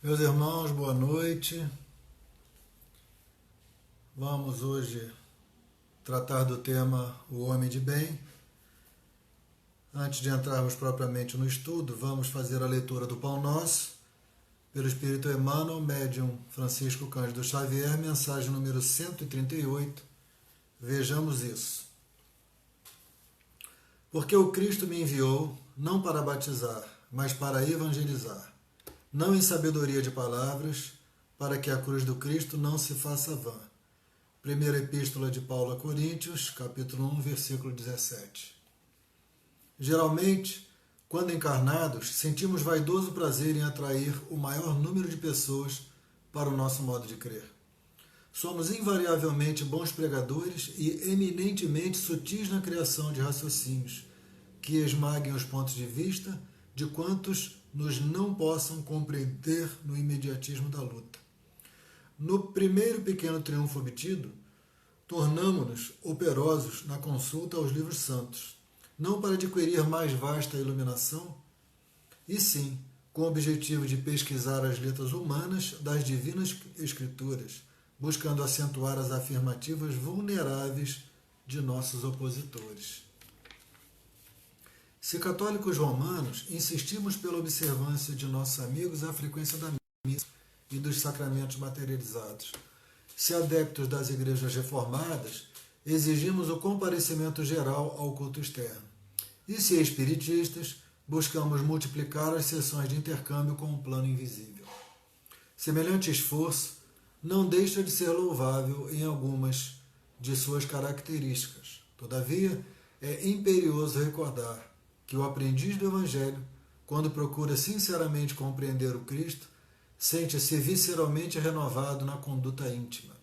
Meus irmãos, boa noite. Vamos hoje tratar do tema O Homem de Bem. Antes de entrarmos propriamente no estudo, vamos fazer a leitura do Pão Nosso, pelo Espírito Emmanuel, médium Francisco Cândido Xavier, mensagem número 138. Vejamos isso. Porque o Cristo me enviou, não para batizar, mas para evangelizar, não em sabedoria de palavras, para que a cruz do Cristo não se faça vã. Primeira Epístola de Paulo a Coríntios, capítulo 1, versículo 17. Geralmente, quando encarnados, sentimos vaidoso prazer em atrair o maior número de pessoas para o nosso modo de crer. Somos invariavelmente bons pregadores e eminentemente sutis na criação de raciocínios que esmaguem os pontos de vista de quantos nos não possam compreender no imediatismo da luta. No primeiro pequeno triunfo obtido, tornamo-nos operosos na consulta aos livros santos, não para adquirir mais vasta iluminação, e sim com o objetivo de pesquisar as letras humanas das divinas escrituras, buscando acentuar as afirmativas vulneráveis de nossos opositores. Se católicos romanos, insistimos pela observância de nossos amigos à frequência da missa e dos sacramentos materializados. Se adeptos das igrejas reformadas, exigimos o comparecimento geral ao culto externo. E se espiritistas, buscamos multiplicar as sessões de intercâmbio com o plano invisível. Semelhante esforço não deixa de ser louvável em algumas de suas características. Todavia, é imperioso recordar que o aprendiz do Evangelho, quando procura sinceramente compreender o Cristo, sente-se visceralmente renovado na conduta íntima.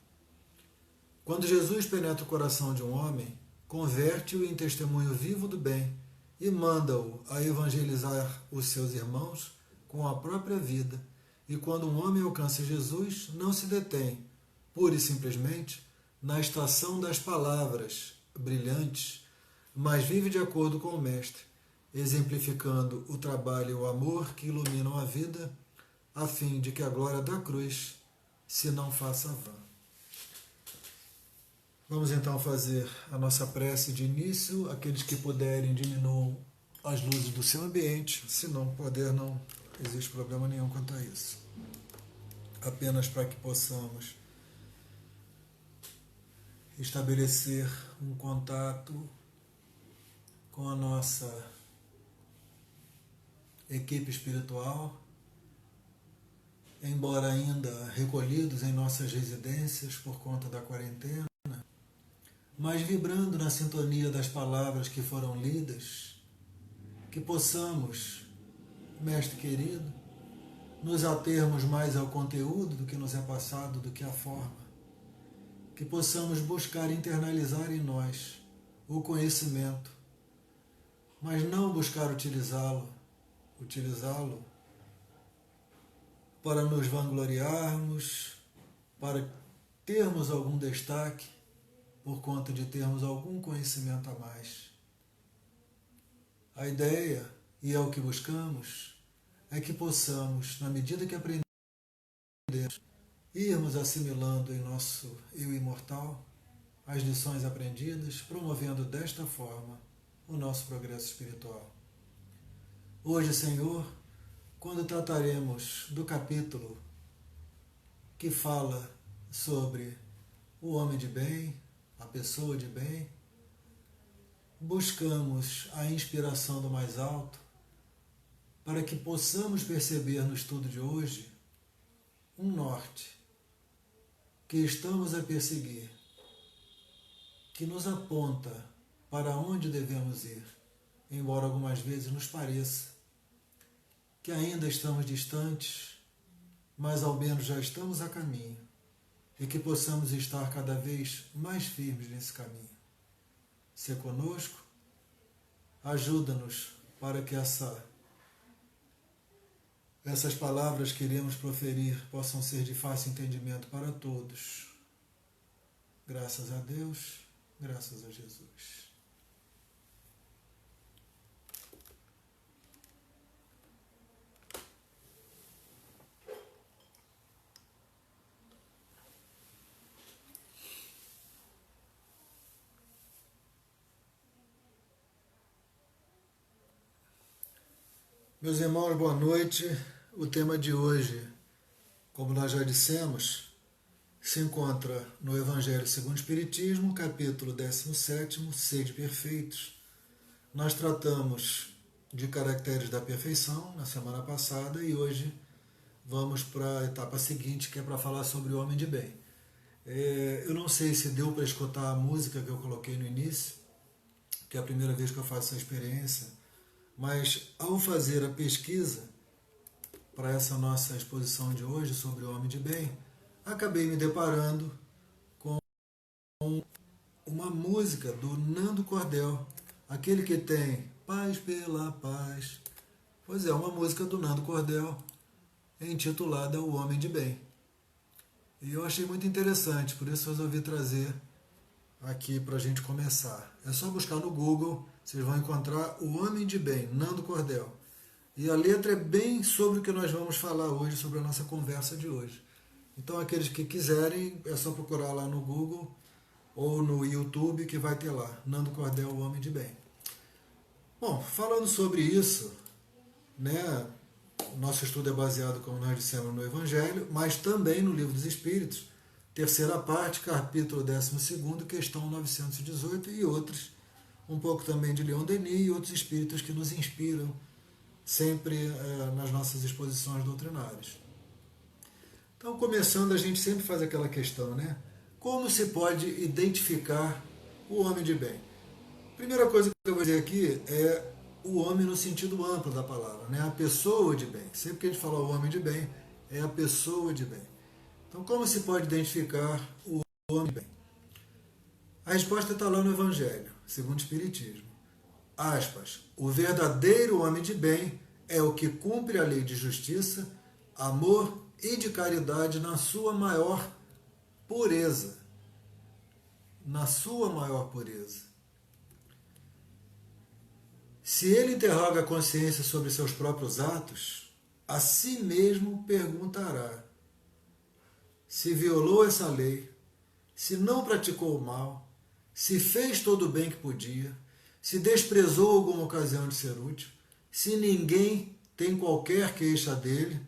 Quando Jesus penetra o coração de um homem, converte-o em testemunho vivo do bem e manda-o a evangelizar os seus irmãos com a própria vida. E quando um homem alcança Jesus, não se detém, pura e simplesmente, na estação das palavras brilhantes, mas vive de acordo com o Mestre, exemplificando o trabalho e o amor que iluminam a vida, a fim de que a glória da cruz se não faça vã. Vamos então fazer a nossa prece de início. Aqueles que puderem, diminuam as luzes do seu ambiente. Se não puder, não existe problema nenhum quanto a isso. Apenas para que possamos estabelecer um contato com a nossa equipe espiritual, embora ainda recolhidos em nossas residências por conta da quarentena, mas vibrando na sintonia das palavras que foram lidas, que possamos, Mestre querido, nos atermos mais ao conteúdo do que nos é passado, do que à forma, que possamos buscar internalizar em nós o conhecimento, mas não buscar utilizá-lo para nos vangloriarmos, para termos algum destaque, por conta de termos algum conhecimento a mais. A ideia, e é o que buscamos, é que possamos, na medida que aprendemos, irmos assimilando em nosso eu imortal as lições aprendidas, promovendo desta forma o nosso progresso espiritual. Hoje, Senhor, quando trataremos do capítulo que fala sobre o homem de bem, a pessoa de bem, buscamos a inspiração do mais alto para que possamos perceber no estudo de hoje um norte que estamos a perseguir, que nos aponta para onde devemos ir, embora algumas vezes nos pareça que ainda estamos distantes, mas ao menos já estamos a caminho, e que possamos estar cada vez mais firmes nesse caminho. Se conosco, ajuda-nos para que essas palavras que iremos proferir possam ser de fácil entendimento para todos. Graças a Deus, graças a Jesus. Meus irmãos, boa noite. O tema de hoje, como nós já dissemos, se encontra no Evangelho segundo o Espiritismo, capítulo 17, Sede Perfeitos. Nós tratamos de caracteres da perfeição na semana passada e hoje vamos para a etapa seguinte, que é para falar sobre o homem de bem. Eu não sei se deu para escutar a música que eu coloquei no início, que é a primeira vez que eu faço essa experiência, mas ao fazer a pesquisa para essa nossa exposição de hoje sobre o homem de bem, acabei me deparando com uma música do Nando Cordel, aquele que tem Paz pela Paz. Pois é, uma música do Nando Cordel intitulada O Homem de Bem. E eu achei muito interessante, por isso resolvi trazer aqui para a gente começar. É só buscar no Google, vocês vão encontrar O Homem de Bem, Nando Cordel. E a letra é bem sobre o que nós vamos falar hoje, sobre a nossa conversa de hoje. Então, aqueles que quiserem, é só procurar lá no Google ou no YouTube que vai ter lá, Nando Cordel, O Homem de Bem. Bom, falando sobre isso, né, o nosso estudo é baseado, como nós dissemos, no Evangelho, mas também no Livro dos Espíritos, terceira parte, capítulo 12, questão 918 e outros, um pouco também de Leon Denis e outros espíritos que nos inspiram sempre nas nossas exposições doutrinárias. Então, começando, a gente sempre faz aquela questão, né? Como se pode identificar o homem de bem? Primeira coisa que eu vou dizer aqui é o homem no sentido amplo da palavra, né? A pessoa de bem. Sempre que a gente fala o homem de bem, é a pessoa de bem. Então, como se pode identificar o homem de bem? A resposta está lá no Evangelho, segundo o Espiritismo. Aspas, o verdadeiro homem de bem é o que cumpre a lei de justiça, amor e de caridade na sua maior pureza. Na sua maior pureza. Se ele interroga a consciência sobre seus próprios atos, a si mesmo perguntará se violou essa lei, se não praticou o mal, se fez todo o bem que podia, se desprezou alguma ocasião de ser útil, se ninguém tem qualquer queixa dele,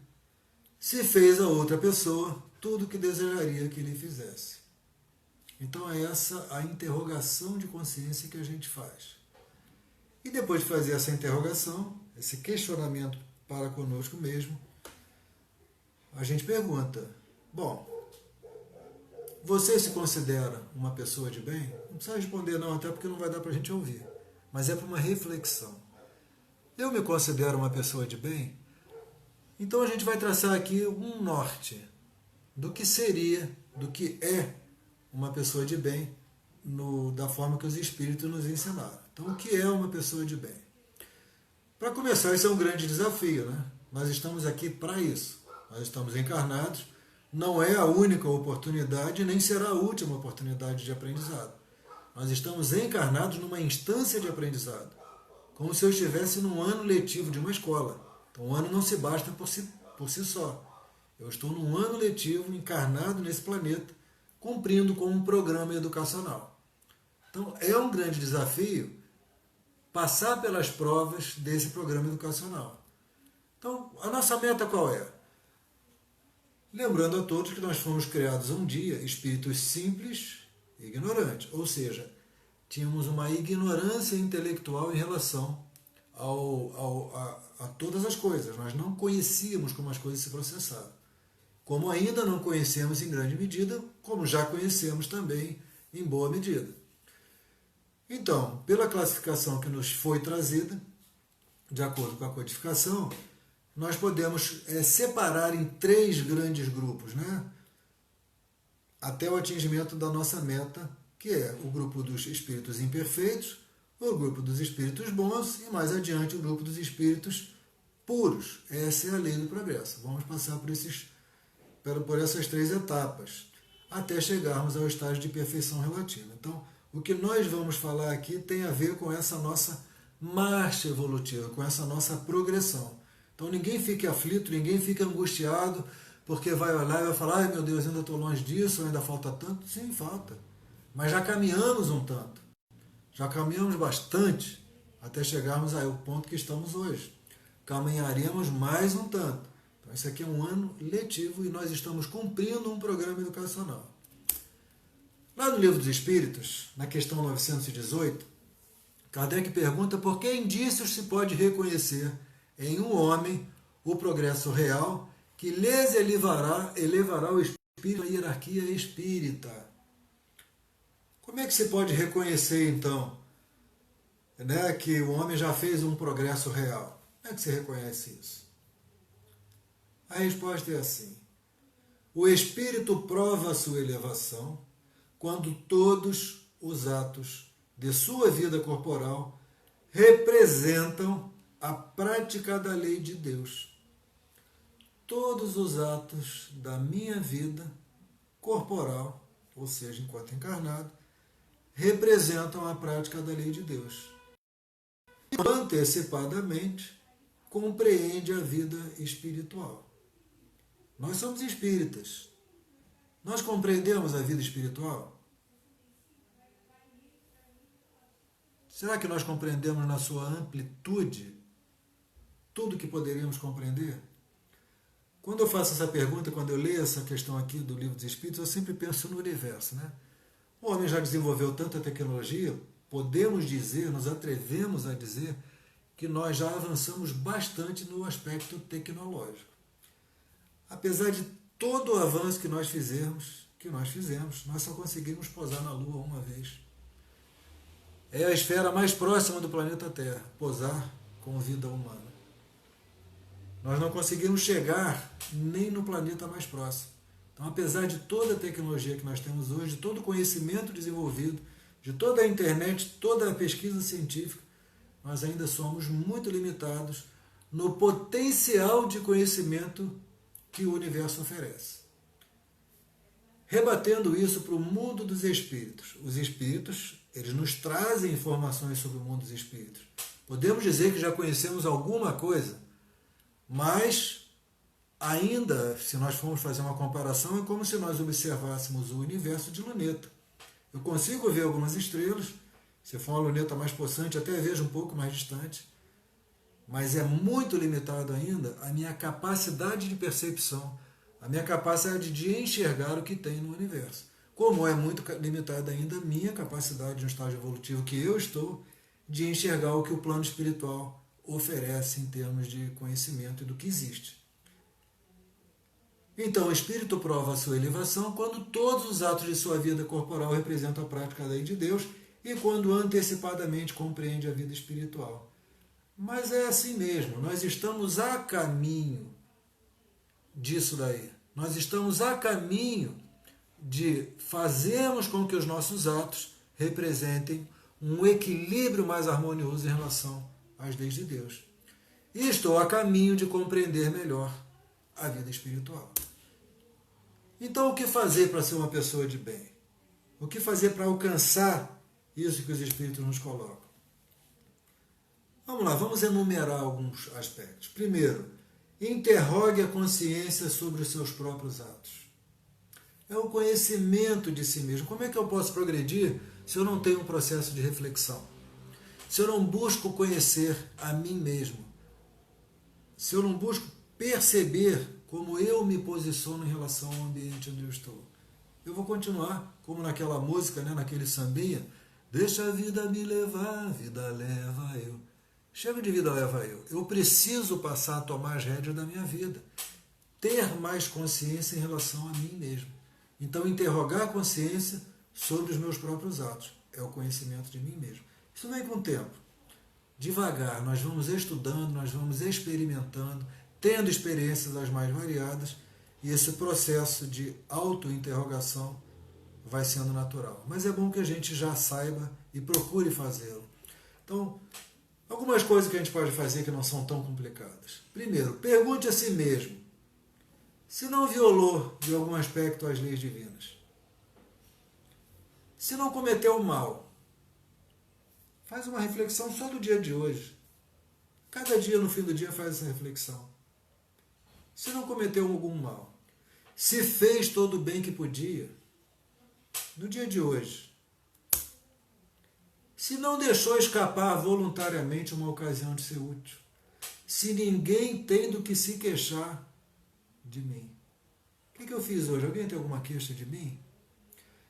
se fez a outra pessoa tudo o que desejaria que lhe fizesse. Então é essa a interrogação de consciência que a gente faz. E depois de fazer essa interrogação, esse questionamento para conosco mesmo, a gente pergunta, bom, você se considera uma pessoa de bem? Não precisa responder não, até porque não vai dar para a gente ouvir. Mas é para uma reflexão. Eu me considero uma pessoa de bem? Então a gente vai traçar aqui um norte do que seria, do que é uma pessoa de bem, da forma que os espíritos nos ensinaram. Então, o que é uma pessoa de bem? Para começar, isso é um grande desafio, né? Nós estamos aqui para isso. Nós estamos encarnados. Não é a única oportunidade, nem será a última oportunidade de aprendizado. Nós estamos encarnados numa instância de aprendizado, como se eu estivesse num ano letivo de uma escola. Então, um ano não se basta por si só. Eu estou num ano letivo, encarnado nesse planeta, cumprindo com um programa educacional. Então, é um grande desafio passar pelas provas desse programa educacional. Então, a nossa meta qual é? Lembrando a todos que nós fomos criados um dia espíritos simples e ignorantes, ou seja, tínhamos uma ignorância intelectual em relação a todas as coisas. Nós não conhecíamos como as coisas se processavam. Como ainda não conhecemos em grande medida, como já conhecemos também em boa medida. Então, pela classificação que nos foi trazida, de acordo com a codificação, nós podemos separar em 3 grandes grupos, né? Até o atingimento da nossa meta, que é o grupo dos espíritos imperfeitos, o grupo dos espíritos bons e mais adiante o grupo dos espíritos puros. Essa é a lei do progresso. Vamos passar por essas 3 etapas, até chegarmos ao estágio de perfeição relativa. Então, o que nós vamos falar aqui tem a ver com essa nossa marcha evolutiva, com essa nossa progressão. Então ninguém fique aflito, ninguém fique angustiado, porque vai olhar e vai falar, ai meu Deus, ainda estou longe disso, ainda falta tanto. Sim, falta. Mas já caminhamos um tanto. Já caminhamos bastante até chegarmos ao ponto que estamos hoje. caminharemos mais um tanto. Então, esse aqui é um ano letivo e nós estamos cumprindo um programa educacional. Lá no Livro dos Espíritos, na questão 918, Kardec pergunta por que indícios se pode reconhecer em um homem o progresso real que lhes elevará o espírito à hierarquia espírita. Como é que se pode reconhecer, então, né, que o homem já fez um progresso real? Como é que se reconhece isso? A resposta é assim. O espírito prova a sua elevação quando todos os atos de sua vida corporal representam a prática da lei de Deus. Todos os atos da minha vida corporal, ou seja, enquanto encarnado, representam a prática da lei de Deus. Antecipadamente, compreende a vida espiritual. Nós somos espíritas. Nós compreendemos a vida espiritual? Será que nós compreendemos na sua amplitude tudo que poderíamos compreender? Quando eu faço essa pergunta, quando eu leio essa questão aqui do Livro dos Espíritos, eu sempre penso no universo, né? O homem já desenvolveu tanta tecnologia, podemos dizer, nos atrevemos a dizer, que nós já avançamos bastante no aspecto tecnológico. Apesar de todo o avanço que nós fizemos, nós só conseguimos pousar na Lua uma vez. É a esfera mais próxima do planeta Terra, pousar com vida humana. Nós não conseguimos chegar nem no planeta mais próximo. Então, apesar de toda a tecnologia que nós temos hoje, de todo o conhecimento desenvolvido, de toda a internet, toda a pesquisa científica, nós ainda somos muito limitados no potencial de conhecimento que o universo oferece. Rebatendo isso para o mundo dos espíritos. Os espíritos, eles nos trazem informações sobre o mundo dos espíritos. Podemos dizer que já conhecemos alguma coisa, mas ainda, se nós formos fazer uma comparação, é como se nós observássemos o universo de luneta. Eu consigo ver algumas estrelas, se for uma luneta mais possante, até vejo um pouco mais distante, mas é muito limitado ainda a minha capacidade de percepção, a minha capacidade de enxergar o que tem no universo. Como é muito limitada ainda a minha capacidade, no estágio evolutivo que eu estou, de enxergar o que o plano espiritual oferece em termos de conhecimento e do que existe. Então, o espírito prova a sua elevação quando todos os atos de sua vida corporal representam a prática da lei de Deus e quando antecipadamente compreende a vida espiritual. Mas é assim mesmo, nós estamos a caminho disso daí. Nós estamos a caminho de fazermos com que os nossos atos representem um equilíbrio mais harmonioso em relação às leis de Deus. E estou a caminho de compreender melhor a vida espiritual. Então, o que fazer para ser uma pessoa de bem? O que fazer para alcançar isso que os Espíritos nos colocam? Vamos lá, vamos enumerar alguns aspectos. Primeiro, interrogue a consciência sobre os seus próprios atos. É o conhecimento de si mesmo. Como é que eu posso progredir se eu não tenho um processo de reflexão? Se eu não busco conhecer a mim mesmo? Se eu não busco perceber como eu me posiciono em relação ao ambiente onde eu estou? Eu vou continuar, como naquela música, né, naquele sambinha, deixa a vida me levar, a vida leva eu. Chega de vida leva eu. Eu preciso passar a tomar as rédeas da minha vida. Ter mais consciência em relação a mim mesmo. Então, interrogar a consciência sobre os meus próprios atos. É o conhecimento de mim mesmo. Isso vem com o tempo. Devagar, nós vamos estudando, nós vamos experimentando, tendo experiências das mais variadas, e esse processo de autointerrogação vai sendo natural. Mas é bom que a gente já saiba e procure fazê-lo. Então, algumas coisas que a gente pode fazer que não são tão complicadas. Primeiro, pergunte a si mesmo se não violou de algum aspecto as leis divinas. Se não cometeu mal, faz uma reflexão só do dia de hoje. Cada dia, no fim do dia, faz essa reflexão. Se não cometeu algum mal, se fez todo o bem que podia, no dia de hoje, se não deixou escapar voluntariamente uma ocasião de ser útil, se ninguém tem do que se queixar de mim. O que eu fiz hoje? Alguém tem alguma queixa de mim?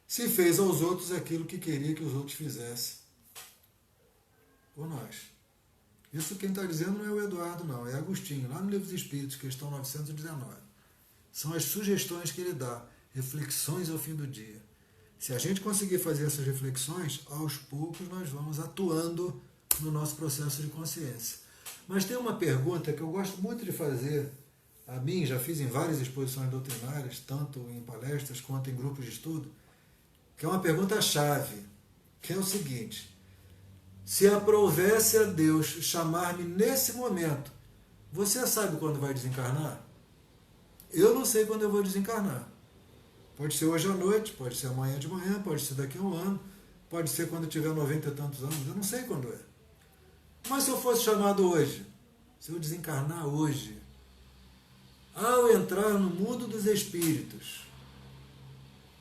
Se fez aos outros aquilo que queria que os outros fizessem por nós. Isso quem está dizendo não é o Eduardo, não, é Agostinho, lá no Livro dos Espíritos, questão 919. São as sugestões que ele dá, reflexões ao fim do dia. Se a gente conseguir fazer essas reflexões, aos poucos nós vamos atuando no nosso processo de consciência. Mas tem uma pergunta que eu gosto muito de fazer a mim, já fiz em várias exposições doutrinárias, tanto em palestras quanto em grupos de estudo, que é uma pergunta-chave, que é o seguinte: se aprovesse a Deus chamar-me nesse momento, você sabe quando vai desencarnar? Eu não sei quando eu vou desencarnar. Pode ser hoje à noite, pode ser amanhã de manhã, pode ser daqui a um ano, pode ser quando eu tiver 90 e tantos anos, eu não sei quando é. Mas se eu fosse chamado hoje, se eu desencarnar hoje, ao entrar no mundo dos espíritos,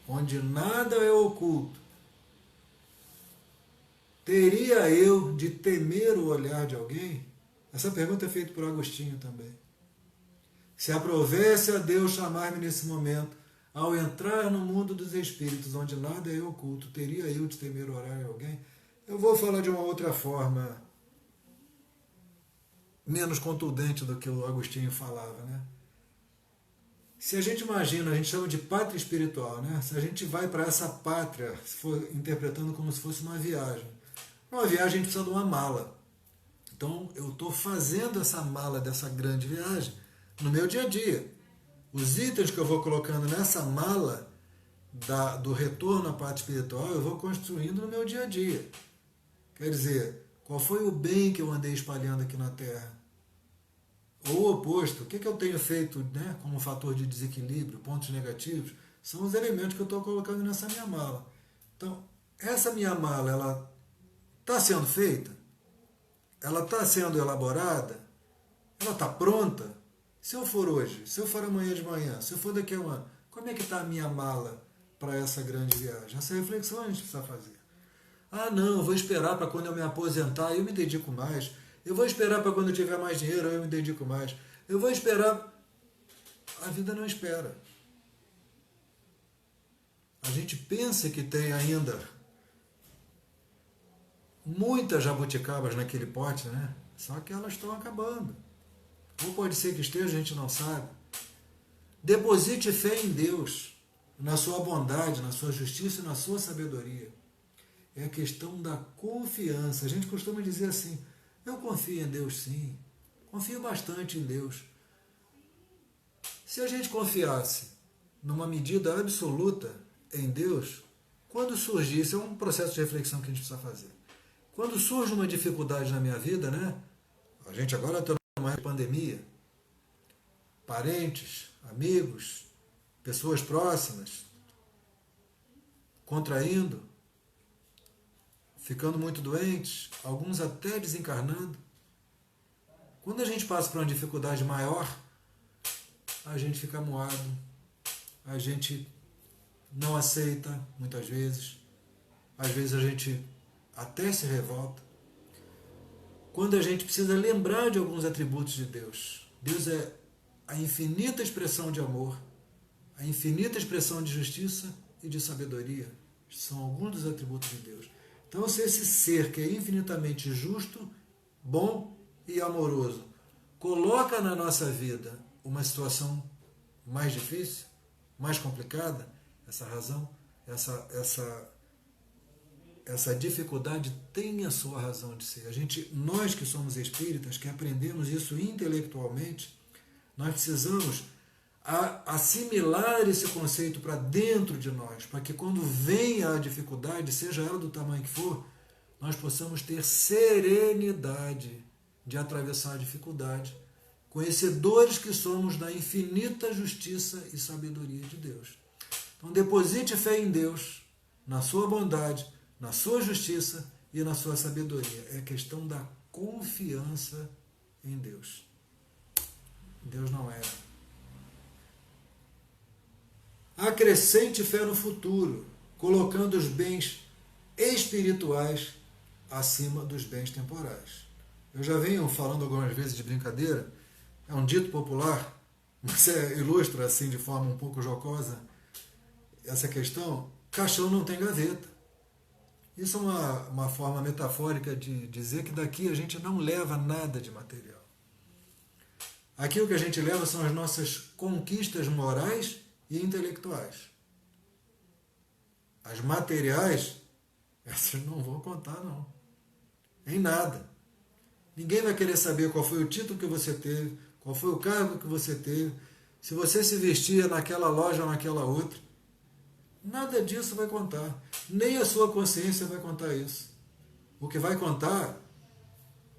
onde nada é oculto, teria eu de temer o olhar de alguém? Essa pergunta é feita por Agostinho também. Se aprovesse a Deus chamar-me nesse momento, ao entrar no mundo dos espíritos, onde nada é oculto, teria eu de temer o olhar de alguém? Eu vou falar de uma outra forma, menos contundente do que o Agostinho falava, né? Se a gente imagina, a gente chama de pátria espiritual, né? Se a gente vai para essa pátria, se for interpretando como se fosse uma viagem. Uma viagem a gente precisa de uma mala. Então eu estou fazendo essa mala dessa grande viagem no meu dia a dia. Os itens que eu vou colocando nessa mala do retorno à pátria espiritual, eu vou construindo no meu dia a dia. Quer dizer, qual foi o bem que eu andei espalhando aqui na Terra? Ou o oposto, o que eu tenho feito, né, como fator de desequilíbrio, pontos negativos, são os elementos que eu estou colocando nessa minha mala. Então, essa minha mala, ela está sendo feita? Ela está sendo elaborada? Ela está pronta? Se eu for hoje, se eu for amanhã de manhã, se eu for daqui a um ano, como é que está a minha mala para essa grande viagem? Essa reflexão a gente precisa fazer. Ah, não, eu vou esperar para quando eu me aposentar, eu me dedico mais. Eu vou esperar para quando eu tiver mais dinheiro, eu me dedico mais. Eu vou esperar. A vida não espera. A gente pensa que tem ainda muitas jabuticabas naquele pote, né? Só que elas estão acabando. Ou pode ser que esteja, a gente não sabe. Deposite fé em Deus, na sua bondade, na sua justiça e na sua sabedoria. É a questão da confiança. A gente costuma dizer assim: eu confio em Deus, sim. Confio bastante em Deus. Se a gente confiasse numa medida absoluta em Deus, quando surgir, isso é um processo de reflexão que a gente precisa fazer. Quando surge uma dificuldade na minha vida, né? A gente agora está numa pandemia. Parentes, amigos, pessoas próximas, contraindo, ficando muito doentes, alguns até desencarnando. Quando a gente passa por uma dificuldade maior, a gente fica moado, a gente não aceita muitas vezes, às vezes a gente até se revolta. Quando a gente precisa lembrar de alguns atributos de Deus. Deus é a infinita expressão de amor, a infinita expressão de justiça e de sabedoria. São alguns dos atributos de Deus. Então, se esse ser que é infinitamente justo, bom e amoroso coloca na nossa vida uma situação mais difícil, mais complicada, essa razão, essa dificuldade tem a sua razão de ser. Nós que somos espíritas, que aprendemos isso intelectualmente, nós precisamos assimilar esse conceito para dentro de nós, para que quando venha a dificuldade, seja ela do tamanho que for, nós possamos ter serenidade de atravessar a dificuldade, conhecedores que somos da infinita justiça e sabedoria de Deus. Então deposite fé em Deus, na sua bondade, na sua justiça e na sua sabedoria. É questão da confiança em Deus. Deus não erra. Acrescente fé no futuro, colocando os bens espirituais acima dos bens temporais. Eu já venho falando algumas vezes de brincadeira, é um dito popular, mas ilustra assim de forma um pouco jocosa essa questão: caixão não tem gaveta. Isso é uma forma metafórica de dizer que daqui a gente não leva nada de material. Aqui o que a gente leva são as nossas conquistas morais e intelectuais. As materiais, essas não vão contar não. Em nada. Ninguém vai querer saber qual foi o título que você teve, qual foi o cargo que você teve, se você se vestia naquela loja ou naquela outra. Nada disso vai contar. Nem a sua consciência vai contar isso. O que vai contar,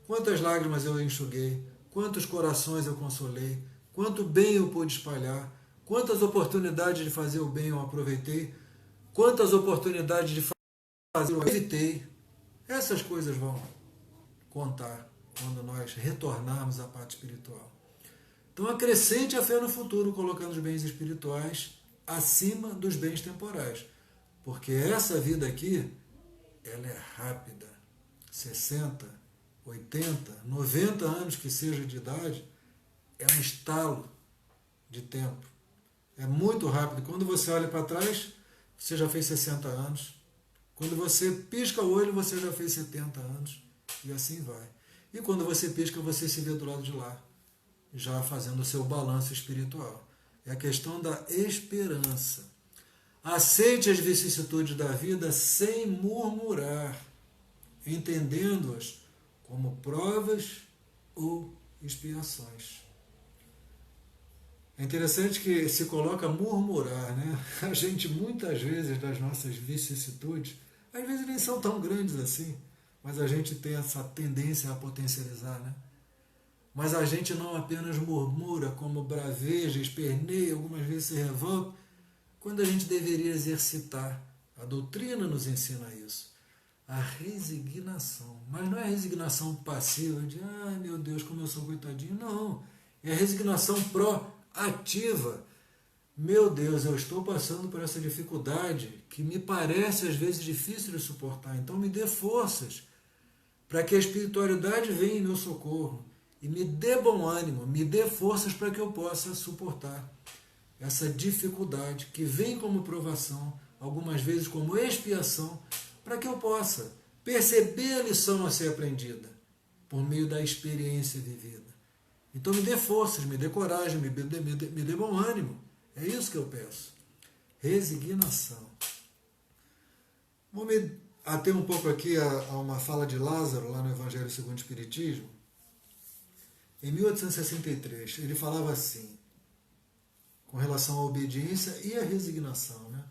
quantas lágrimas eu enxuguei, quantos corações eu consolei, quanto bem eu pude espalhar, quantas oportunidades de fazer o bem eu aproveitei, quantas oportunidades de fazer eu evitei. Essas coisas vão contar quando nós retornarmos à parte espiritual. Então acrescente a fé no futuro, colocando os bens espirituais acima dos bens temporais. Porque essa vida aqui, ela é rápida. 60, 80, 90 anos que seja de idade, é um estalo de tempo. É muito rápido. Quando você olha para trás, você já fez 60 anos. Quando você pisca o olho, você já fez 70 anos. E assim vai. E quando você pisca, você se vê do lado de lá, já fazendo o seu balanço espiritual. É a questão da esperança. Aceite as vicissitudes da vida sem murmurar, entendendo-as como provas ou expiações. É interessante que se coloca murmurar, né? A gente muitas vezes das nossas vicissitudes, às vezes nem são tão grandes assim, mas a gente tem essa tendência a potencializar, né? Mas a gente não apenas murmura, como braveja, esperneia, algumas vezes se revolta, quando a gente deveria exercitar. A doutrina nos ensina isso. A resignação. Mas não é a resignação passiva de, ai meu Deus, como eu sou coitadinho. Não. É a resignação proativa. Meu Deus, eu estou passando por essa dificuldade que me parece às vezes difícil de suportar. Então me dê forças para que a espiritualidade venha em meu socorro. E me dê bom ânimo, me dê forças para que eu possa suportar essa dificuldade que vem como provação, algumas vezes como expiação, para que eu possa perceber a lição a ser aprendida por meio da experiência vivida. Então me dê forças, me dê coragem, me dê bom ânimo. É isso que eu peço. Resignação. Vamos me ater um pouco aqui a uma fala de Lázaro, lá no Evangelho segundo o Espiritismo. Em 1863, ele falava assim, com relação à obediência e à resignação, né?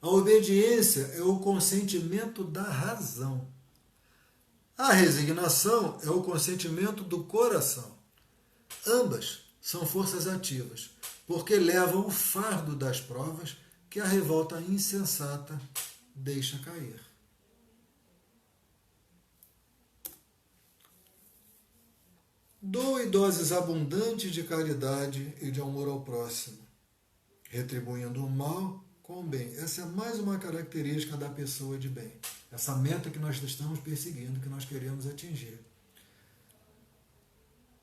A obediência é o consentimento da razão. A resignação é o consentimento do coração. Ambas são forças ativas, porque levam o fardo das provas que a revolta insensata deixa cair. Doe doses abundantes de caridade e de amor ao próximo, retribuindo o mal com o bem. Essa é mais uma característica da pessoa de bem. Essa meta que nós estamos perseguindo, que nós queremos atingir.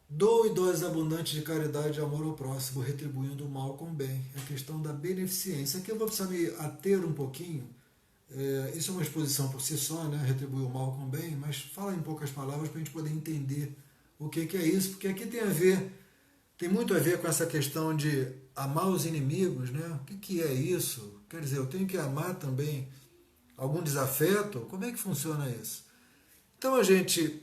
Doe doses abundantes de caridade e amor ao próximo, retribuindo o mal com o bem. É a questão da beneficência. Aqui eu vou precisar me ater um pouquinho. Isso é uma exposição por si só, né? Retribuir o mal com o bem, mas fala em poucas palavras para a gente poder entender o que é isso, porque aqui tem muito a ver com essa questão de amar os inimigos, né? O que é isso? Quer dizer, eu tenho que amar também algum desafeto? Como é que funciona isso? Então a gente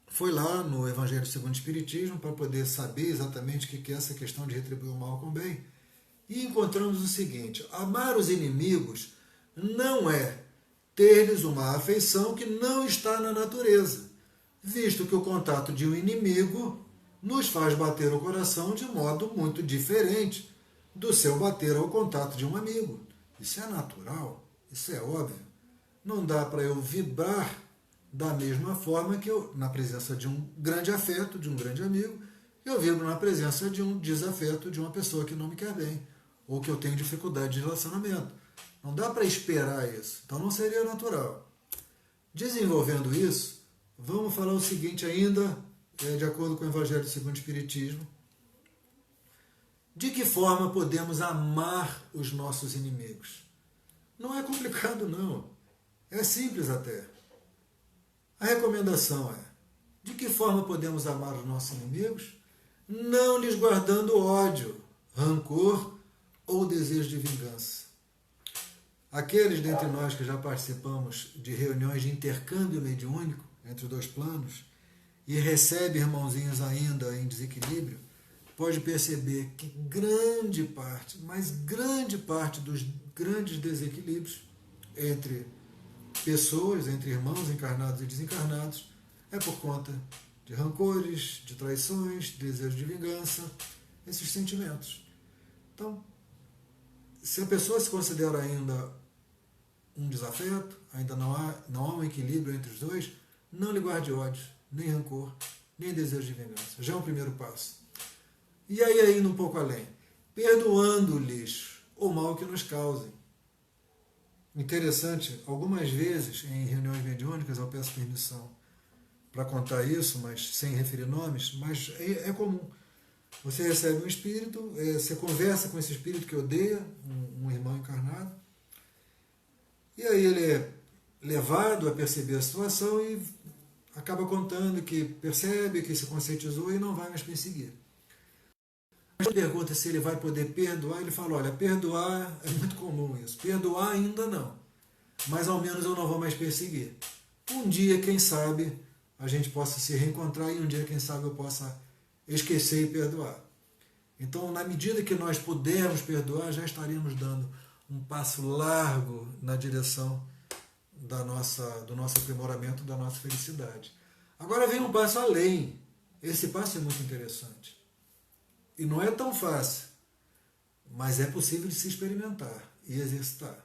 foi lá no Evangelho segundo o Espiritismo para poder saber exatamente o que é essa questão de retribuir o mal com o bem. E encontramos o seguinte: amar os inimigos não é ter-lhes uma afeição que não está na natureza, visto que o contato de um inimigo nos faz bater o coração de modo muito diferente do seu bater ao contato de um amigo. Isso é natural, isso é óbvio. Não dá para eu vibrar da mesma forma que eu, na presença de um grande afeto, de um grande amigo, eu vibro na presença de um desafeto de uma pessoa que não me quer bem, ou que eu tenho dificuldade de relacionamento. Não dá para esperar isso, então não seria natural. Desenvolvendo isso, vamos falar o seguinte ainda, de acordo com o Evangelho segundo o Espiritismo. De que forma podemos amar os nossos inimigos? Não é complicado, não. É simples até. A recomendação é: de que forma podemos amar os nossos inimigos? Não lhes guardando ódio, rancor ou desejo de vingança. Aqueles dentre nós que já participamos de reuniões de intercâmbio mediúnico entre os dois planos e recebe irmãozinhos ainda em desequilíbrio, pode perceber que grande parte, mas grande parte dos grandes desequilíbrios entre pessoas, entre irmãos encarnados e desencarnados, é por conta de rancores, de traições, de desejo de vingança, esses sentimentos. Então, se a pessoa se considera ainda um desafeto, ainda não há um equilíbrio entre os dois, não lhe guarde ódio, nem rancor, nem desejo de vingança. Já é um primeiro passo. E aí indo um pouco além, perdoando-lhes o mal que nos causem. Interessante, algumas vezes em reuniões mediúnicas eu peço permissão para contar isso, mas sem referir nomes, mas é comum. Você recebe um espírito, você conversa com esse espírito que odeia, um irmão encarnado, e aí ele é levado a perceber a situação e acaba contando que percebe, que se conscientizou e não vai mais perseguir. Mas pergunta se ele vai poder perdoar, ele fala: olha, perdoar é muito comum isso, perdoar ainda não, mas ao menos eu não vou mais perseguir. Um dia, quem sabe, a gente possa se reencontrar e um dia, quem sabe, eu possa esquecer e perdoar. Então, na medida que nós pudermos perdoar, já estaremos dando um passo largo na direção do nosso aprimoramento, da nossa felicidade. Agora vem um passo além. Esse passo é muito interessante. E não é tão fácil, mas é possível de se experimentar e exercitar.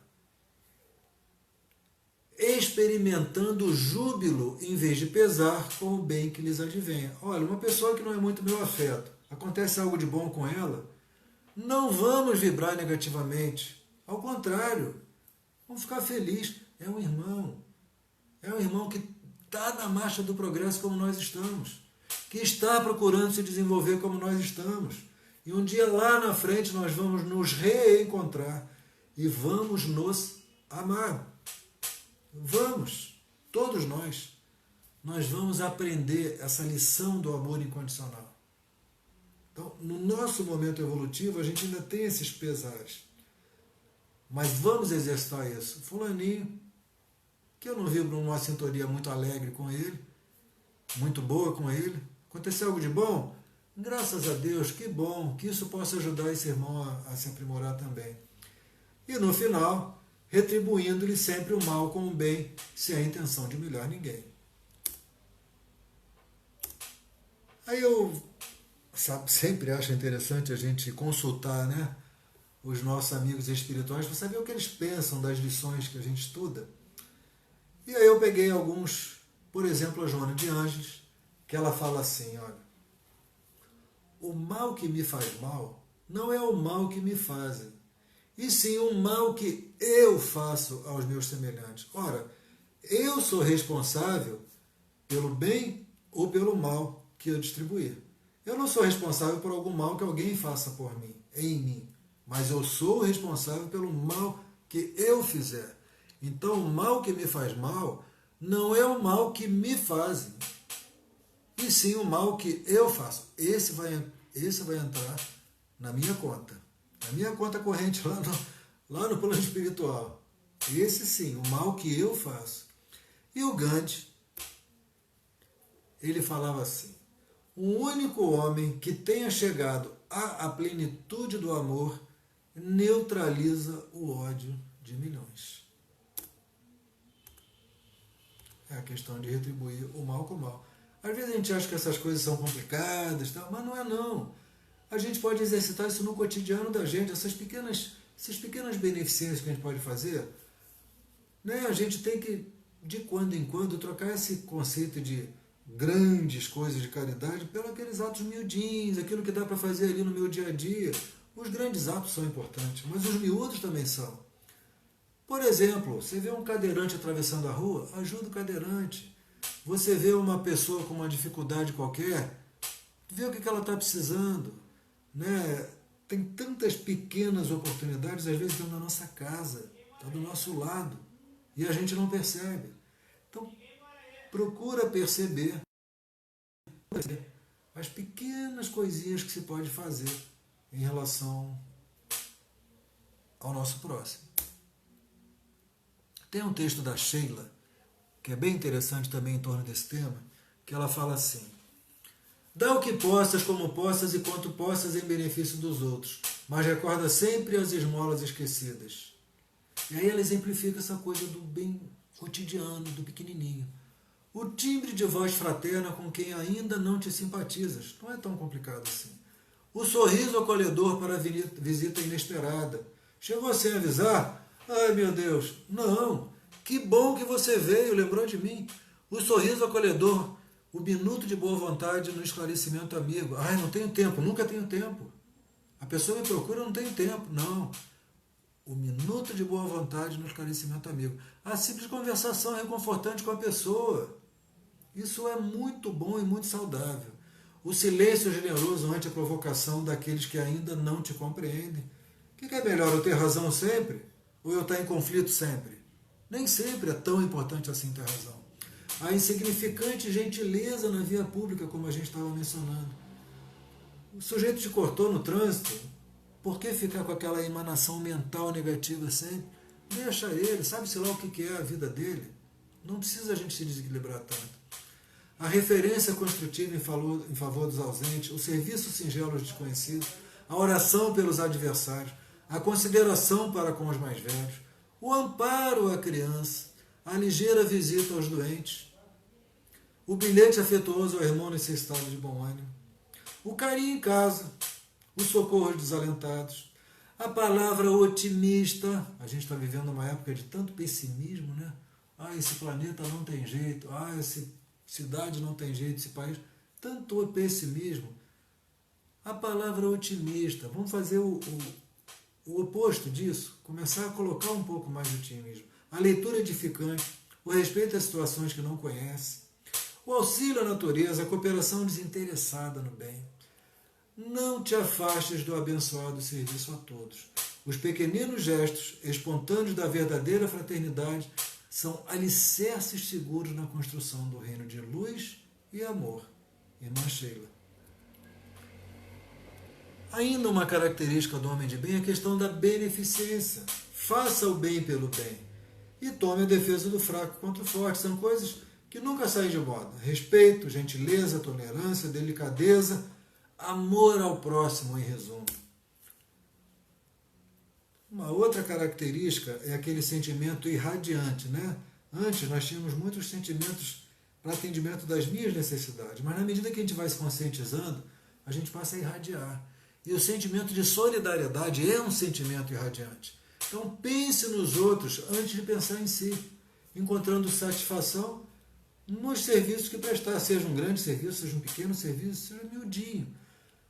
Experimentando júbilo em vez de pesar com o bem que lhes advenha. Olha, uma pessoa que não é muito meu afeto, acontece algo de bom com ela, não vamos vibrar negativamente. Ao contrário, vamos ficar felizes. É um irmão que está na marcha do progresso como nós estamos, que está procurando se desenvolver como nós estamos. E um dia lá na frente nós vamos nos reencontrar e vamos nos amar. Vamos, todos nós vamos aprender essa lição do amor incondicional. Então, no nosso momento evolutivo, a gente ainda tem esses pesares. Mas vamos exercitar isso. Fulaninho, que eu não vibro numa sintonia muito alegre com ele, muito boa com ele, aconteceu algo de bom? Graças a Deus, que bom, que isso possa ajudar esse irmão a se aprimorar também. E no final, retribuindo-lhe sempre o mal com o bem, sem a intenção de humilhar ninguém. Aí eu sempre acho interessante a gente consultar, né, os nossos amigos espirituais para saber o que eles pensam das lições que a gente estuda. E aí eu peguei alguns, por exemplo, a Joana de Ângeles, que ela fala assim: olha, o mal que me faz mal não é o mal que me fazem, e sim o mal que eu faço aos meus semelhantes. Ora, eu sou responsável pelo bem ou pelo mal que eu distribuir. Eu não sou responsável por algum mal que alguém faça por mim, em mim, mas eu sou responsável pelo mal que eu fizer. Então, o mal que me faz mal não é o mal que me fazem, e sim o mal que eu faço. Esse vai entrar na minha conta corrente lá no plano espiritual. Esse sim, o mal que eu faço. E o Gandhi, ele falava assim: o único homem que tenha chegado à plenitude do amor neutraliza o ódio de milhões. É a questão de retribuir o mal com o mal. Às vezes a gente acha que essas coisas são complicadas, mas não é não. A gente pode exercitar isso no cotidiano da gente, essas pequenas beneficências que a gente pode fazer. Né? A gente tem que, de quando em quando, trocar esse conceito de grandes coisas de caridade pelos aqueles atos miudinhos, aquilo que dá para fazer ali no meu dia a dia. Os grandes atos são importantes, mas os miúdos também são. Por exemplo, você vê um cadeirante atravessando a rua, ajuda o cadeirante. Você vê uma pessoa com uma dificuldade qualquer, vê o que ela está precisando, né? Tem tantas pequenas oportunidades, às vezes dentro da nossa casa, está do nosso lado, e a gente não percebe. Então, procura perceber as pequenas coisinhas que se pode fazer em relação ao nosso próximo. Tem um texto da Sheila, que é bem interessante também em torno desse tema, que ela fala assim: dá o que possas, como possas e quanto possas em benefício dos outros, mas recorda sempre as esmolas esquecidas. E aí ela exemplifica essa coisa do bem cotidiano, do pequenininho. O timbre de voz fraterna com quem ainda não te simpatizas. Não é tão complicado assim. O sorriso acolhedor para a visita inesperada. Chegou sem avisar? Ai, meu Deus. Não. Que bom que você veio, lembrou de mim. O sorriso acolhedor. O minuto de boa vontade no esclarecimento amigo. Ai, não tenho tempo. Nunca tenho tempo. A pessoa me procura, não tenho tempo. Não. O minuto de boa vontade no esclarecimento amigo. A simples conversação reconfortante com a pessoa. Isso é muito bom e muito saudável. O silêncio generoso ante a provocação daqueles que ainda não te compreendem. O que é melhor, eu ter razão sempre? Ou eu estar em conflito sempre? Nem sempre é tão importante assim ter razão. A insignificante gentileza na via pública, como a gente estava mencionando. O sujeito te cortou no trânsito, por que ficar com aquela emanação mental negativa sempre? Deixa ele, sabe-se lá o que é a vida dele. Não precisa a gente se desequilibrar tanto. A referência construtiva em favor dos ausentes, o serviço singelo aos desconhecidos, a oração pelos adversários, a consideração para com os mais velhos, o amparo à criança, a ligeira visita aos doentes, o bilhete afetuoso ao irmão necessitado de bom ânimo, o carinho em casa, o socorro aos desalentados, a palavra otimista. A gente está vivendo uma época de tanto pessimismo, né? Ah, esse planeta não tem jeito, ah, essa cidade não tem jeito, esse país. Tanto pessimismo. A palavra otimista. Vamos fazer o oposto disso, começar a colocar um pouco mais de otimismo. A leitura edificante, o respeito às situações que não conhece, o auxílio à natureza, a cooperação desinteressada no bem. Não te afastes do abençoado serviço a todos. Os pequeninos gestos espontâneos da verdadeira fraternidade são alicerces seguros na construção do reino de luz e amor. Irmã Sheila. Ainda uma característica do homem de bem é a questão da beneficência. Faça o bem pelo bem. E tome a defesa do fraco contra o forte. São coisas que nunca saem de moda. Respeito, gentileza, tolerância, delicadeza, amor ao próximo, em resumo. Uma outra característica é aquele sentimento irradiante, né? Antes nós tínhamos muitos sentimentos para atendimento das minhas necessidades, mas na medida que a gente vai se conscientizando, a gente passa a irradiar. E o sentimento de solidariedade é um sentimento irradiante. Então pense nos outros antes de pensar em si, encontrando satisfação nos serviços que prestar, seja um grande serviço, seja um pequeno serviço, seja miudinho.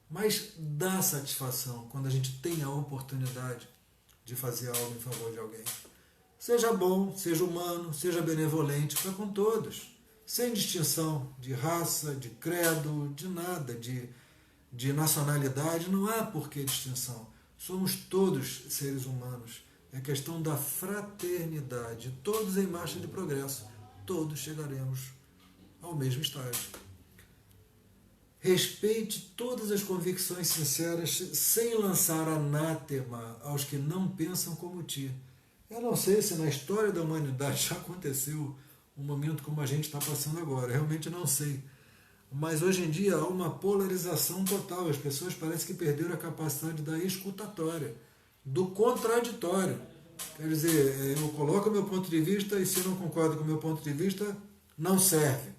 Mas dá satisfação quando a gente tem a oportunidade de fazer algo em favor de alguém. Seja bom, seja humano, seja benevolente para com todos, sem distinção de raça, de credo, de nada, de nacionalidade, não há porquê distinção. Somos todos seres humanos. É questão da fraternidade. Todos em marcha de progresso. Todos chegaremos ao mesmo estágio. Respeite todas as convicções sinceras sem lançar anátema aos que não pensam como ti. Eu não sei se na história da humanidade já aconteceu um momento como a gente está passando agora. Realmente não sei. Mas hoje em dia há uma polarização total. As pessoas parecem que perderam a capacidade da escutatória, do contraditório. Quer dizer, eu coloco o meu ponto de vista e se eu não concordo com o meu ponto de vista, não serve.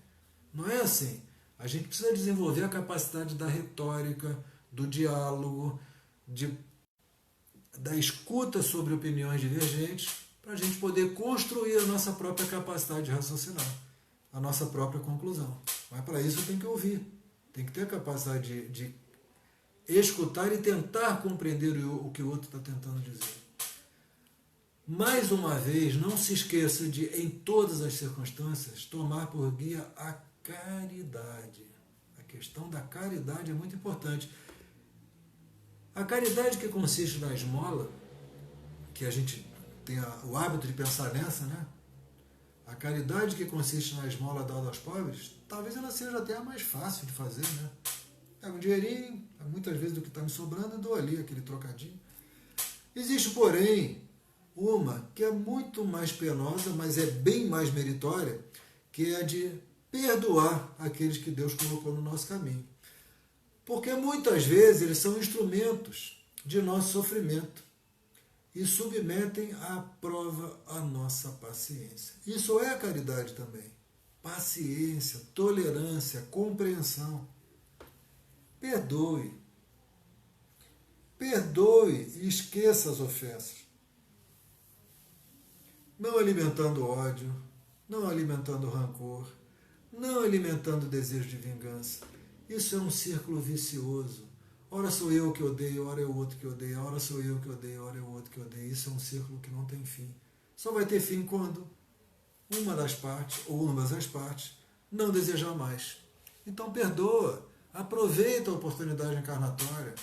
Não é assim. A gente precisa desenvolver a capacidade da retórica, do diálogo, da escuta sobre opiniões divergentes, para a gente poder construir a nossa própria capacidade de raciocinar, a nossa própria conclusão. Mas para isso tem que ouvir, tem que ter a capacidade de escutar e tentar compreender o que o outro está tentando dizer. Mais uma vez, não se esqueça de, em todas as circunstâncias, tomar por guia a caridade. A questão da caridade é muito importante. A caridade que consiste na esmola, que a gente tem o hábito de pensar nessa, né? A caridade que consiste na esmola dada aos pobres, talvez ela seja até a mais fácil de fazer, né? Pega um dinheirinho, muitas vezes do que está me sobrando, eu dou ali aquele trocadinho. Existe, porém, uma que é muito mais penosa, mas é bem mais meritória, que é a de perdoar aqueles que Deus colocou no nosso caminho. Porque muitas vezes eles são instrumentos de nosso sofrimento e submetem à prova a nossa paciência. Isso é a caridade também. Paciência, tolerância, compreensão. Perdoe. Perdoe e esqueça as ofensas. Não alimentando ódio, não alimentando rancor, não alimentando desejo de vingança. Isso é um círculo vicioso. Ora sou eu que odeio, ora é o outro que odeia, ora sou eu que odeio, ora é o outro que odeia. Isso é um círculo que não tem fim. Só vai ter fim quando uma das partes, ou ambas as partes, não desejar mais. Então perdoa, aproveita a oportunidade encarnatória,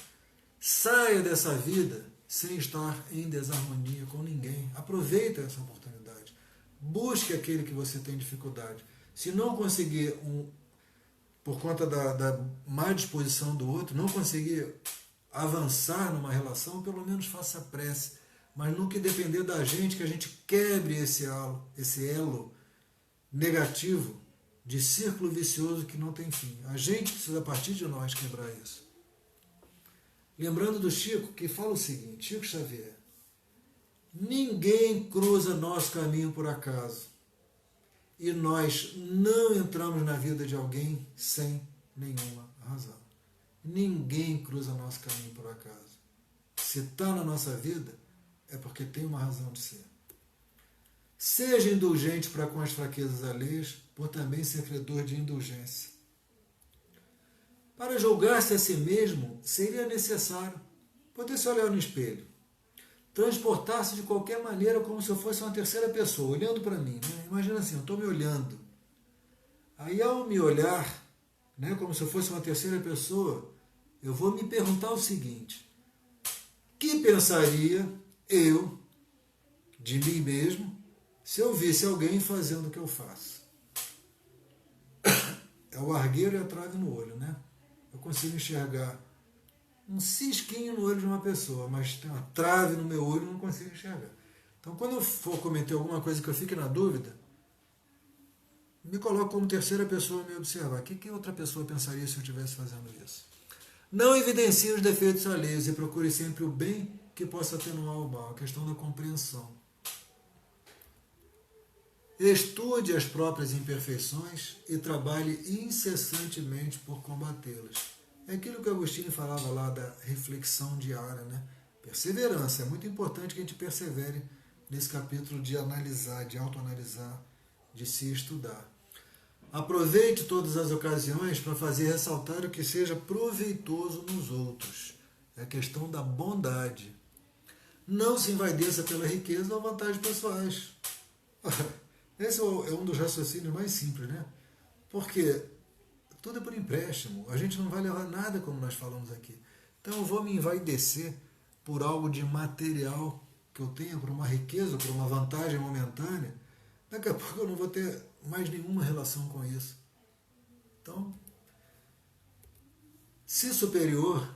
saia dessa vida sem estar em desarmonia com ninguém. Aproveita essa oportunidade. Busque aquele que você tem dificuldade. Se não conseguir por conta da má disposição do outro, não conseguir avançar numa relação, pelo menos faça prece. Mas no que depender da gente, que a gente quebre esse elo negativo de círculo vicioso que não tem fim. A gente precisa, a partir de nós, quebrar isso. Lembrando do Chico, que fala o seguinte, Chico Xavier: ninguém cruza nosso caminho por acaso. E nós não entramos na vida de alguém sem nenhuma razão. Ninguém cruza nosso caminho por acaso. Se está na nossa vida, é porque tem uma razão de ser. Seja indulgente para com as fraquezas alheias, por também ser credor de indulgência. Para julgar-se a si mesmo, seria necessário poder se olhar no espelho, transportar-se de qualquer maneira como se eu fosse uma terceira pessoa, olhando para mim. Né? Imagina assim, eu estou me olhando. Aí ao me olhar, né, como se eu fosse uma terceira pessoa, eu vou me perguntar o seguinte: que pensaria eu de mim mesmo se eu visse alguém fazendo o que eu faço? É o argueiro e a trave no olho, né? Eu consigo enxergar um cisquinho no olho de uma pessoa, mas tem uma trave no meu olho e não consigo enxergar. Então, quando eu for cometer alguma coisa que eu fique na dúvida, me coloco como terceira pessoa a me observar. O que outra pessoa pensaria se eu estivesse fazendo isso? Não evidencie os defeitos alheios e procure sempre o bem que possa atenuar o mal. A questão da compreensão. Estude as próprias imperfeições e trabalhe incessantemente por combatê-las. É aquilo que Agostinho falava lá da reflexão diária, né? Perseverança. É muito importante que a gente persevere nesse capítulo de analisar, de autoanalisar, de se estudar. Aproveite todas as ocasiões para fazer ressaltar o que seja proveitoso nos outros. É a questão da bondade. Não se envaideça pela riqueza ou vantagens pessoais. Esse é um dos raciocínios mais simples, né? Porque tudo é por empréstimo. A gente não vai levar nada, como nós falamos aqui. Então eu vou me envaidecer por algo de material que eu tenha, por uma riqueza, por uma vantagem momentânea. Daqui a pouco eu não vou ter mais nenhuma relação com isso. Então, se superior,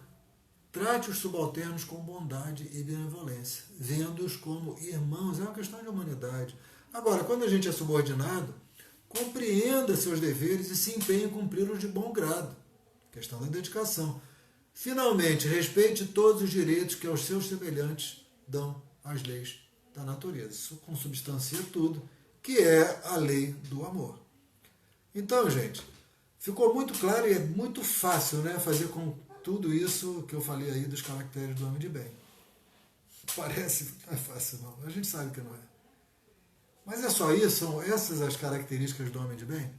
trate os subalternos com bondade e benevolência, vendo-os como irmãos. É uma questão de humanidade. Agora, quando a gente é subordinado, compreenda seus deveres e se empenhe em cumpri-los de bom grado. Questão da dedicação. Finalmente, respeite todos os direitos que aos seus semelhantes dão as leis da natureza. Isso consubstancia tudo, que é a lei do amor. Então, gente, ficou muito claro e é muito fácil, né, fazer com tudo isso que eu falei aí dos caracteres do homem de bem. Parece que não é fácil, não. A gente sabe que não é. Mas é só isso? São essas as características do homem de bem?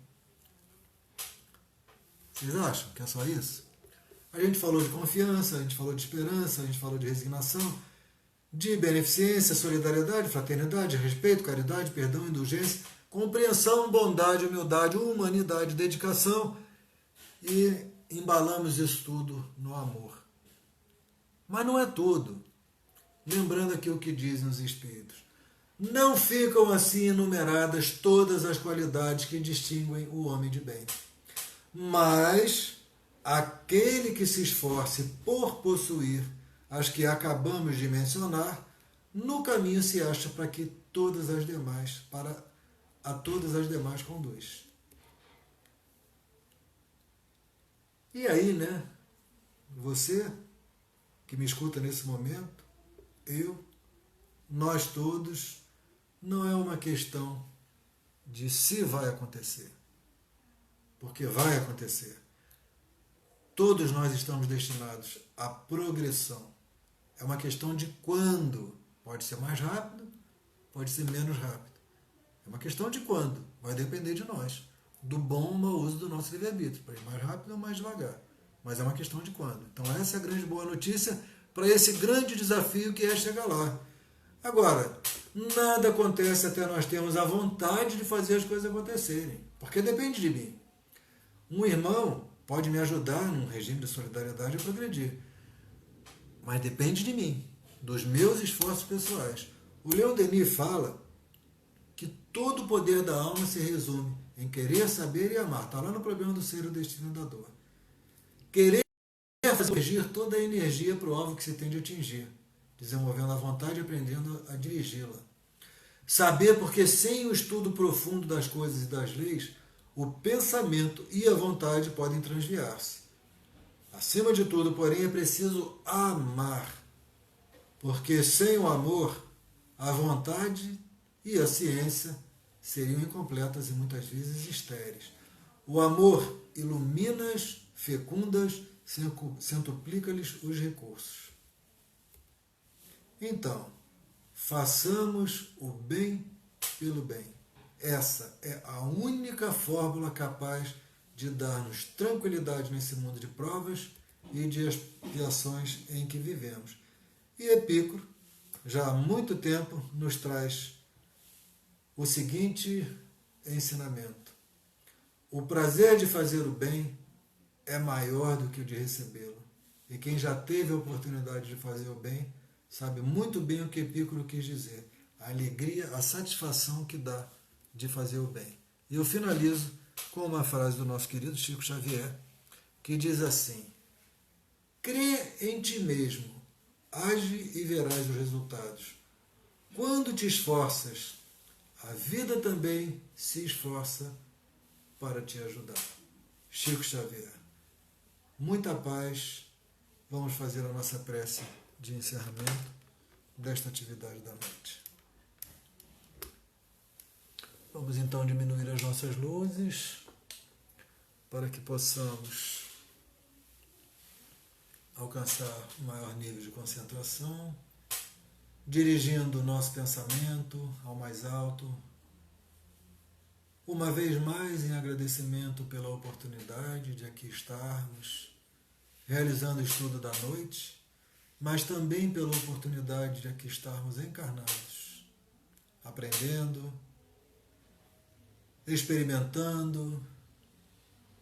Vocês acham que é só isso? A gente falou de confiança, a gente falou de esperança, a gente falou de resignação. de beneficência, solidariedade, fraternidade, respeito, caridade, perdão, indulgência, compreensão, bondade, humildade, humanidade, dedicação, e embalamos isso tudo no amor. Mas não é tudo. Lembrando aqui o que dizem os Espíritos. Não ficam assim enumeradas todas as qualidades que distinguem o homem de bem. Mas aquele que se esforce por possuir as que acabamos de mencionar, no caminho se acha para que todas as demais, a todas as demais conduz. E aí, né? Você que me escuta nesse momento, eu, nós todos, não é uma questão de se vai acontecer, porque vai acontecer. Todos nós estamos destinados à progressão. É uma questão de quando. Pode ser mais rápido, pode ser menos rápido. É uma questão de quando. Vai depender de nós. Do bom ou mau uso do nosso livre-arbítrio. Para ir mais rápido ou mais devagar. Mas é uma questão de quando. Então essa é a grande boa notícia para esse grande desafio que é chegar lá. Agora, nada acontece até nós termos a vontade de fazer as coisas acontecerem. Porque depende de mim. Um irmão pode me ajudar num regime de solidariedade a progredir. Mas depende de mim, dos meus esforços pessoais. O Leon Denis fala que todo o poder da alma se resume em querer, saber e amar. Está lá no Problema do Ser, o Destino da Dor. Querer dirigir toda a energia para o alvo que se tem de atingir, desenvolvendo a vontade e aprendendo a dirigi-la. Saber porque sem o estudo profundo das coisas e das leis, o pensamento e a vontade podem transviar-se. Acima de tudo, porém, é preciso amar, porque sem o amor, a vontade e a ciência seriam incompletas e muitas vezes estéreis. O amor ilumina-as, fecundas, centuplica-lhes os recursos. Então, façamos o bem pelo bem. Essa é a única fórmula capaz de dar-nos tranquilidade nesse mundo de provas e de expiações em que vivemos. E Epicuro, já há muito tempo, nos traz o seguinte ensinamento: o prazer de fazer o bem é maior do que o de recebê-lo. E quem já teve a oportunidade de fazer o bem sabe muito bem o que Epicuro quis dizer: a alegria, a satisfação que dá de fazer o bem. E eu finalizo com uma frase do nosso querido Chico Xavier, que diz assim: crê em ti mesmo, age e verás os resultados. Quando te esforças, a vida também se esforça para te ajudar. Chico Xavier. Muita paz. Vamos fazer a nossa prece de encerramento desta atividade da noite. Vamos então diminuir as nossas luzes para que possamos alcançar um maior nível de concentração, dirigindo o nosso pensamento ao mais alto, uma vez mais em agradecimento pela oportunidade de aqui estarmos, realizando o estudo da noite, mas também pela oportunidade de aqui estarmos encarnados, aprendendo, experimentando,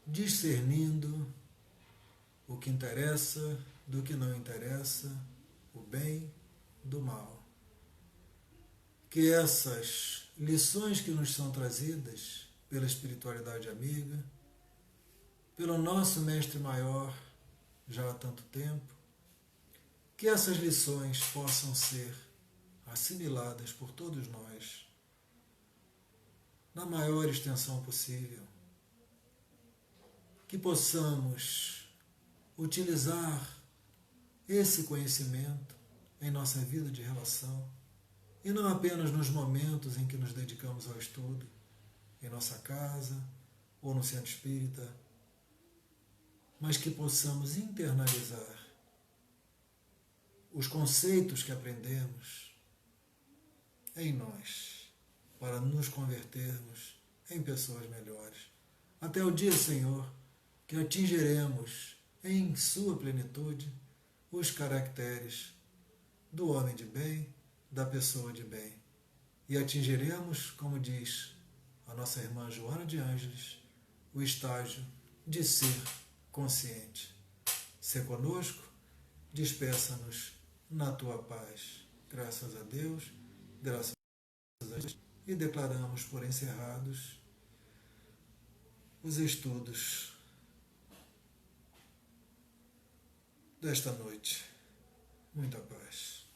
discernindo o que interessa do que não interessa, o bem do mal. Que essas lições que nos são trazidas pela espiritualidade amiga, pelo nosso Mestre Maior, já há tanto tempo, que essas lições possam ser assimiladas por todos nós na maior extensão possível, que possamos utilizar esse conhecimento em nossa vida de relação, e não apenas nos momentos em que nos dedicamos ao estudo, em nossa casa ou no centro espírita, mas que possamos internalizar os conceitos que aprendemos em nós, para nos convertermos em pessoas melhores. Até o dia, Senhor, que atingiremos em sua plenitude os caracteres do homem de bem, da pessoa de bem. E atingiremos, como diz a nossa irmã Joana de Ângeles, o estágio de ser consciente. Se conosco, despeça-nos na tua paz. Graças a Deus, graças a Deus. E declaramos por encerrados os estudos desta noite. Muita paz.